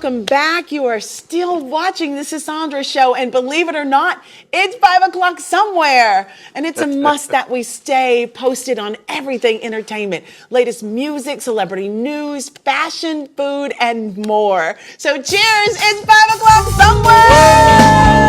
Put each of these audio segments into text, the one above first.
welcome back. You are still watching the Sisaundra Show, and believe it or not, it's 5 o'clock somewhere, and it's a must that we stay posted on everything entertainment, latest music, celebrity news, fashion, food, and more. So cheers, it's 5 o'clock somewhere!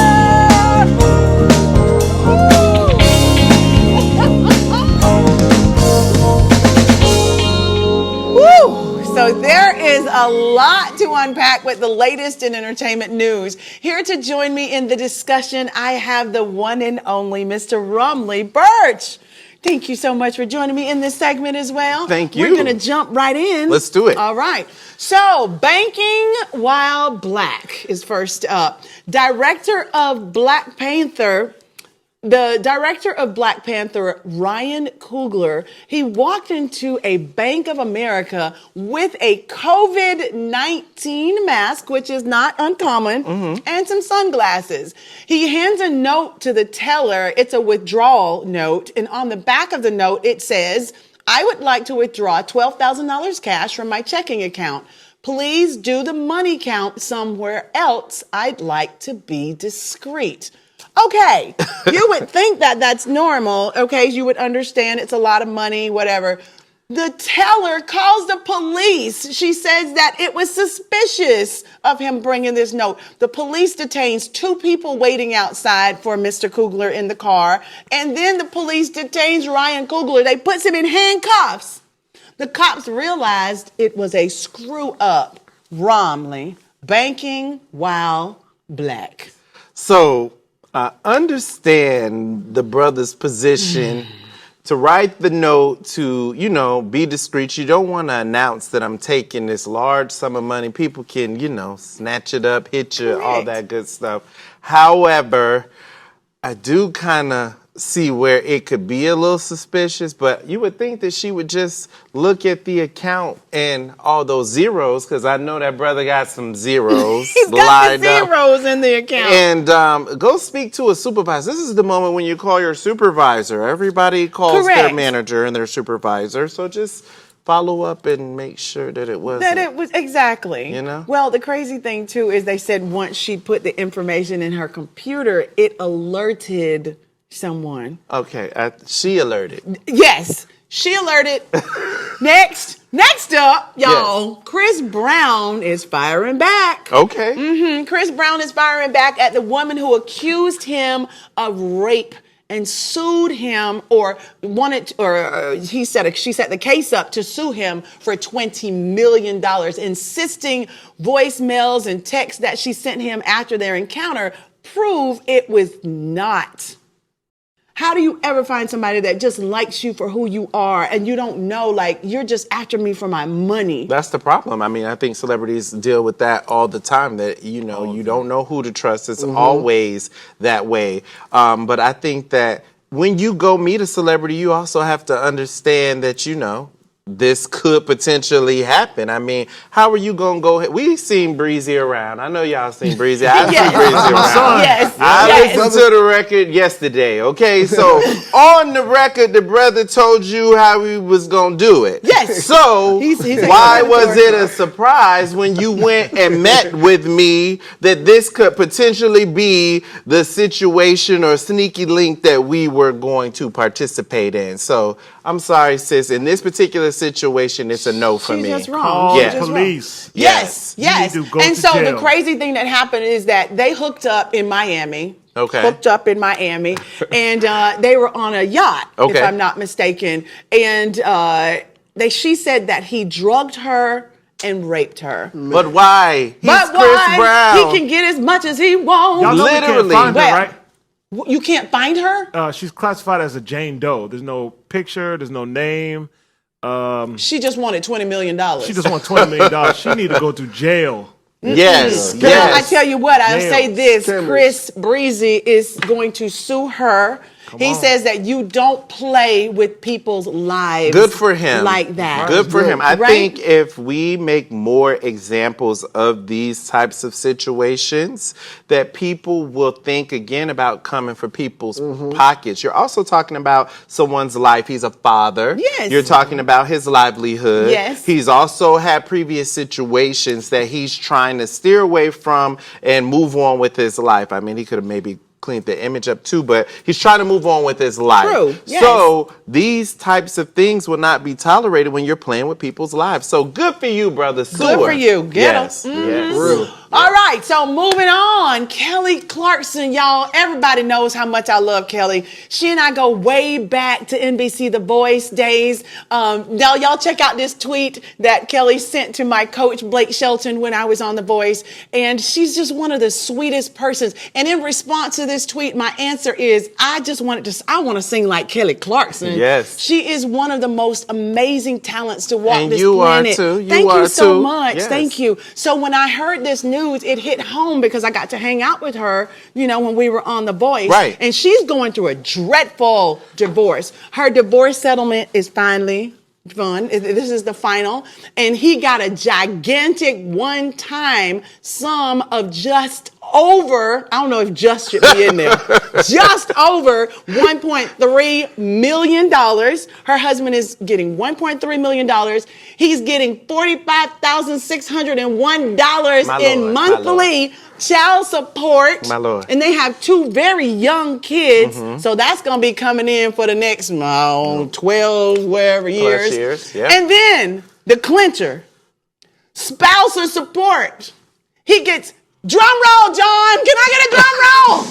So there is a lot to unpack with the latest in entertainment news. Here to join me in the discussion, I have the one and only Mr. Rahmlee Birch. Thank you so much for joining me in this segment as well. Thank you. We're going to jump right in. Let's do it. All right. So, banking while black is first up. The director of Black Panther, Ryan Coogler, he walked into a Bank of America with a COVID-19 mask, which is not uncommon, and some sunglasses. He hands a note to the teller. It's a withdrawal note. And on the back of the note, it says, "I would like to withdraw $12,000 cash from my checking account. Please do the money count somewhere else. I'd like to be discreet." Okay, you would think that that's normal. Okay, you would understand it's a lot of money, whatever. The teller calls the police. She says that it was suspicious of him bringing this note. The police detains 2 people waiting outside for Mr. Coogler in the car. And then the police detains Ryan Coogler. They puts him in handcuffs. The cops realized it was a screw up. Rahmlee, banking while black. So I understand the brother's position to write the note to, be discreet. You don't want to announce that I'm taking this large sum of money. People can, snatch it up, hit you, Correct. all that good stuff. However, I do kind of see where it could be a little suspicious, but you would think that she would just look at the account and all those zeros, because I know that brother got some zeros. He's got the zeros in the account. And go speak to a supervisor. This is the moment when you call your supervisor. Everybody calls Correct. their manager and their supervisor, so just follow up and make sure that it was Exactly. Well, the crazy thing too is they said once she put the information in her computer, it alerted someone. Okay, she alerted. Yes, she alerted. Next up, y'all, yes. Chris Brown is firing back. Okay. Chris Brown is firing back at the woman who accused him of rape and sued him, she set the case up to sue him for $20 million, insisting voicemails and texts that she sent him after their encounter prove it was not. How do you ever find somebody that just likes you for who you are and you don't know, like, you're just after me for my money? That's the problem. I mean, I think celebrities deal with that all the time, that, you don't know who to trust. It's always that way. But I think that when you go meet a celebrity, you also have to understand that, this could potentially happen. I mean, how are you going to go ahead? We've seen Breezy around. I know y'all seen Breezy. I've seen Breezy around. Yes. I listened to the record yesterday, okay? So, on the record, the brother told you how he was going to do it. Yes. So, why was it a surprise when you went and met with me that this could potentially be the situation or sneaky link that we were going to participate in? So, I'm sorry, sis. In this particular situation, it's a no for me. She's just wrong. Call the police. Yes. And so jail. the crazy thing that happened is that they hooked up in Miami. Okay. And they were on a yacht, if I'm not mistaken. And she said that he drugged her and raped her. But why? Chris Brown. He can get as much as he wants. Y'all know we can't find her, right? You can't find her? She's classified as a Jane Doe. There's no picture. There's no name. She just wanted $20 million. She just wanted $20 million. She need to go to jail. Yes. Girl, I tell you what, I'll say this. Chris Breezy is going to sue her. He says that you don't play with people's lives. Good for him. Like that. Good for him. I Right? think if we make more examples of these types of situations, that people will think again about coming for people's pockets. You're also talking about someone's life. He's a father. Yes. You're talking about his livelihood. Yes. He's also had previous situations that he's trying to steer away from and move on with his life. I mean, he could have maybe cleaned the image up too, but he's trying to move on with his life. True. Yes. So these types of things will not be tolerated when you're playing with people's lives. So good for you, brother. Good for you. Get 'em. Yes. Yes. All right, so moving on, Kelly Clarkson, y'all. Everybody knows how much I love Kelly. She and I go way back to NBC The Voice days. Now, y'all check out this tweet that Kelly sent to my coach, Blake Shelton, when I was on The Voice. And she's just one of the sweetest persons. And in response to this tweet, my answer is, I want to sing like Kelly Clarkson. Yes. She is one of the most amazing talents to walk And this you are planet. too. You Thank are you so too. much. Yes. Thank you. So when I heard this news, it hit home because I got to hang out with her, when we were on The Voice. Right. And she's going through a dreadful divorce. Her divorce settlement is finally done. This is the final. And he got a gigantic one-time sum of just over, I don't know if just should be in there, just over $1.3 million. Her husband is getting $1.3 million. He's getting $45,601 in monthly child support. My Lord. And they have two very young kids. So that's going to be coming in for the next 12, wherever years. Yeah. And then the clincher, spousal support. He gets, drum roll, John. Can I get a drum roll?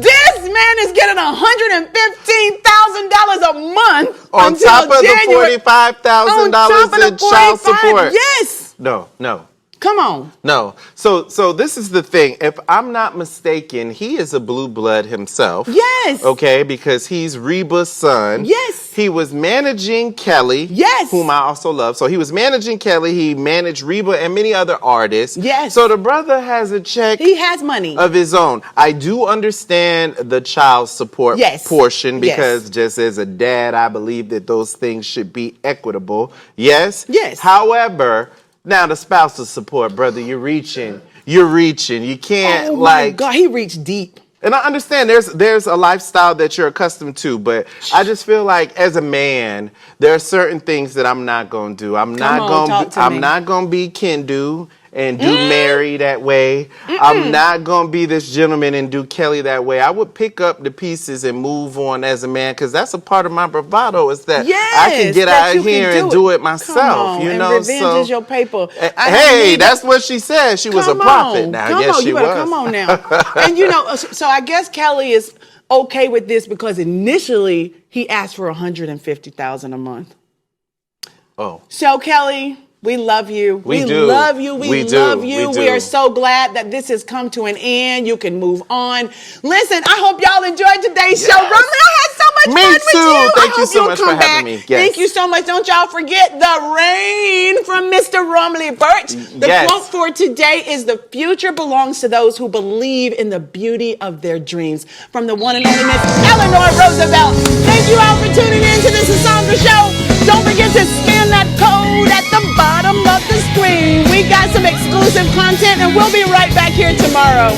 This man is getting $115,000 a month on top of the $45,000 in child support. Yes. No. Come on. No. So this is the thing. If I'm not mistaken, he is a blue blood himself. Yes. Okay, because he's Reba's son. Yes. He was managing Kelly. Yes. Whom I also love. So he was managing Kelly. He managed Reba and many other artists. Yes. So the brother has a check. He has money of his own. I do understand the child support portion because just as a dad, I believe that those things should be equitable. Yes. Yes. However, now the spousal support, brother, you're reaching. You can't my God, he reached deep. And I understand there's a lifestyle that you're accustomed to, but I just feel like as a man, there are certain things that I'm not going to do. I'm not going to be Kendu and do Mary that way. I'm not going to be this gentleman and do Kelly that way. I would pick up the pieces and move on as a man because that's a part of my bravado is that I can get out here and do it myself. And revenge is your paper. Hey, that's what she said. She was a prophet. Now, yes, she was. Come on now. And so I guess Kelly is okay with this because initially he asked for $150,000 a month. Oh. So Kelly, we love you. We love you. We love you. We are so glad that this has come to an end. You can move on. Listen, I hope y'all enjoyed today's show. Rahmlee, I had so much fun with you. Thank you so much for having me. Yes. Thank you so much. Don't y'all forget the rain from Mr. Rahmlee Birch. The quote for today is, "The future belongs to those who believe in the beauty of their dreams." From the one and only Miss Eleanor Roosevelt. Thank you all for tuning in to the Sisaundra Show. Don't forget to scan that code at the bottom of the screen. We got some exclusive content and we'll be right back here tomorrow.